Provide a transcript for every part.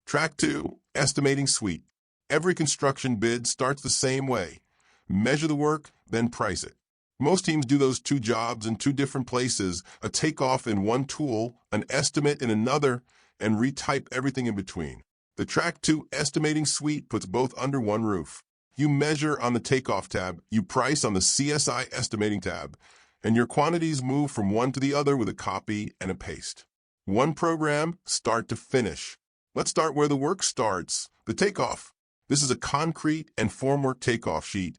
TRAC2 Estimating Suite. Every construction bid starts the same way. Measure the work, then price it. Most teams do those two jobs in two different places, a takeoff in one tool, an estimate in another, and retype everything in between. The TRAC2 Estimating Suite puts both under one roof. You measure on the Takeoff tab, you price on the CSI Estimating tab, and your quantities move from one to the other with a copy and a paste. One program, start to finish. Let's start where the work starts, the takeoff. This is a concrete and formwork takeoff sheet,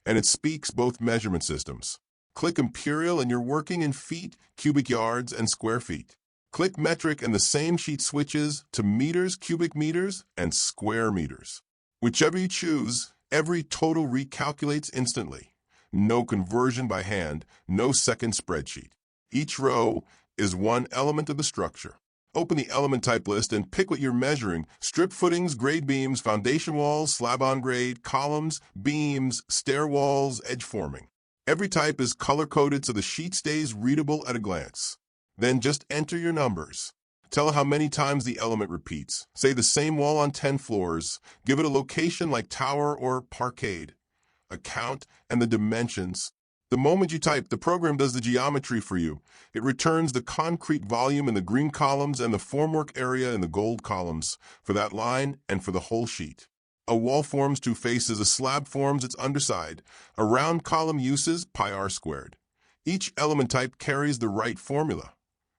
and it speaks both measurement systems. Click Imperial and you're working in feet, cubic yards, and square feet. Click Metric and the same sheet switches to meters, cubic meters, and square meters. Whichever you choose, every total recalculates instantly. No conversion by hand, no second spreadsheet. Each row is one element of the structure. Open the element type list and pick what you're measuring: strip footings, grade beams, foundation walls, slab on grade, columns, beams, stair walls, edge forming. Every type is color-coded so the sheet stays readable at a glance. Then just enter your numbers. Tell how many times the element repeats. Say the same wall on 10 floors. Give it a location like tower or parkade. A count and the dimensions. The moment you type, the program does the geometry for you. It returns the concrete volume in the green columns and the formwork area in the gold columns for that line and for the whole sheet. A wall forms two faces, a slab forms its underside. A round column uses pi r squared. Each element type carries the right formula.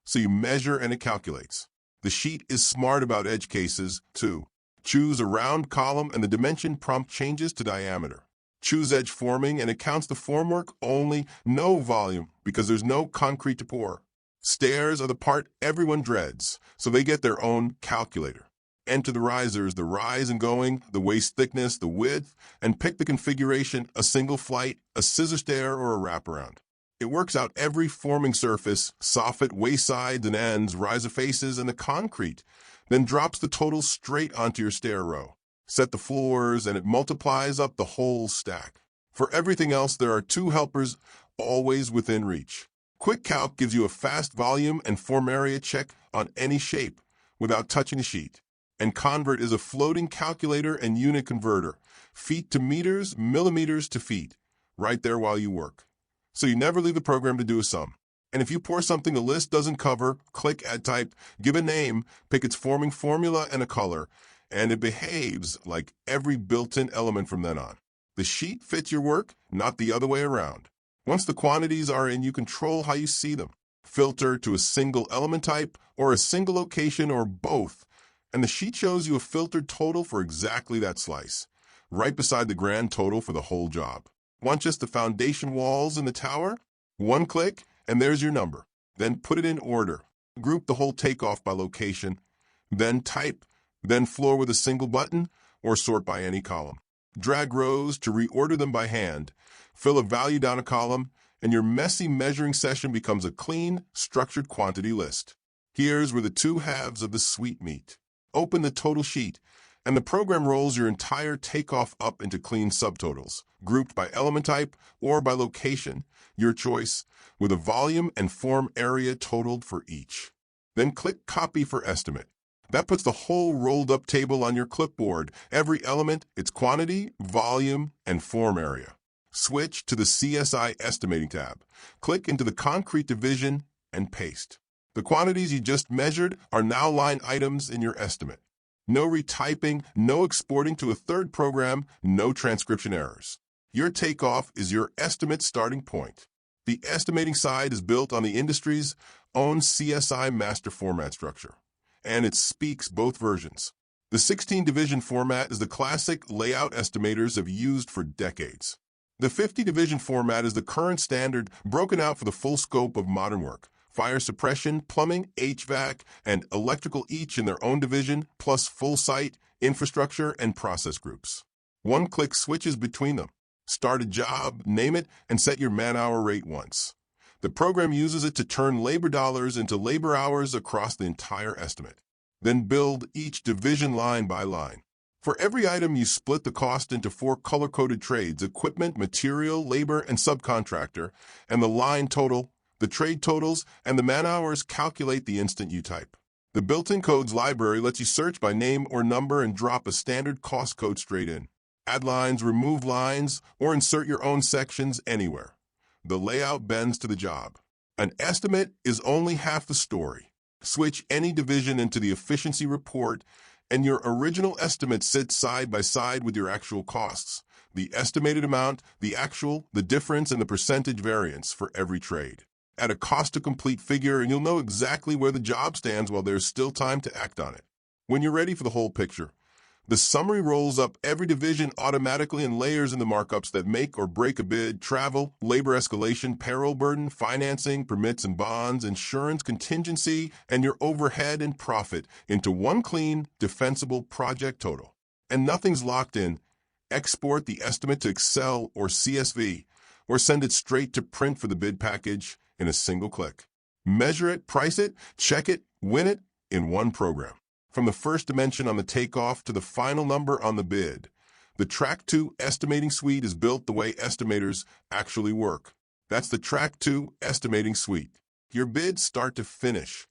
So you measure and it calculates. The sheet is smart about edge cases, too. Choose a round column and the dimension prompt changes to diameter. Choose edge forming and it counts the formwork only, no volume, because there's no concrete to pour. Stairs are the part everyone dreads, so they get their own calculator. Enter the risers, the rise and going, the waist thickness, the width, and pick the configuration: a single flight, a scissor stair, or a wraparound. It works out every forming surface, soffit, waist sides and ends, riser faces, and the concrete, then drops the total straight onto your stair row. Set the floors, and it multiplies up the whole stack. For everything else, there are two helpers, always within reach. Quick Calc gives you a fast volume and form area check on any shape without touching the sheet. And Convert is a floating calculator and unit converter, feet to meters, millimeters to feet, right there while you work. So you never leave the program to do a sum. And if you pour something the list doesn't cover, click Add Type, give a name, pick its forming formula and a color, and it behaves like every built-in element from then on. The sheet fits your work, not the other way around. Once the quantities are in, you control how you see them. Filter to a single element type or a single location or both, and the sheet shows you a filtered total for exactly that slice, right beside the grand total for the whole job. Want just the foundation walls and the tower? One click, and there's your number. Then put it in order. Group the whole takeoff by location, then type, then floor with a single button, or sort by any column. Drag rows to reorder them by hand. Fill a value down a column, and your messy measuring session becomes a clean, structured quantity list. Here's where the two halves of the suite meet. Open the total sheet, and the program rolls your entire takeoff up into clean subtotals, grouped by element type or by location, your choice, with a volume and form area totaled for each. Then click Copy for Estimate. That puts the whole rolled-up table on your clipboard, every element, its quantity, volume, and form area. Switch to the CSI Estimating tab. Click into the concrete division and paste. The quantities you just measured are now line items in your estimate. No retyping, no exporting to a third program, no transcription errors. Your takeoff is your estimate starting point. The estimating side is built on the industry's own CSI master format structure, and it speaks both versions. The 16-division format is the classic layout estimators have used for decades. The 50-division format is the current standard, broken out for the full scope of modern work. Fire suppression, plumbing, HVAC, and electrical each in their own division, plus full site, infrastructure, and process groups. One-click switches between them. Start a job, name it, and set your man-hour rate once. The program uses it to turn labor dollars into labor hours across the entire estimate. Then build each division line by line. For every item, you split the cost into 4 color-coded trades: equipment, material, labor, and subcontractor, and the line total, the trade totals, and the man-hours calculate the instant you type. The built-in codes library lets you search by name or number and drop a standard cost code straight in. Add lines, remove lines, or insert your own sections anywhere. The layout bends to the job. An estimate is only half the story. Switch any division into the efficiency report, and your original estimate sits side by side with your actual costs. The estimated amount, the actual, the difference, and the percentage variance for every trade. Add a cost-to-complete figure, and you'll know exactly where the job stands while there's still time to act on it. When you're ready for the whole picture, the summary rolls up every division automatically and layers in the markups that make or break a bid: travel, labor escalation, payroll burden, financing, permits and bonds, insurance, contingency, and your overhead and profit into one clean, defensible project total. And nothing's locked in. Export the estimate to Excel or CSV, or send it straight to print for the bid package in a single click. Measure it, price it, check it, win it in one program. From the first dimension on the takeoff to the final number on the bid, the TRAC2 Estimating Suite is built the way estimators actually work. That's the TRAC2 Estimating Suite. Your bids start to finish.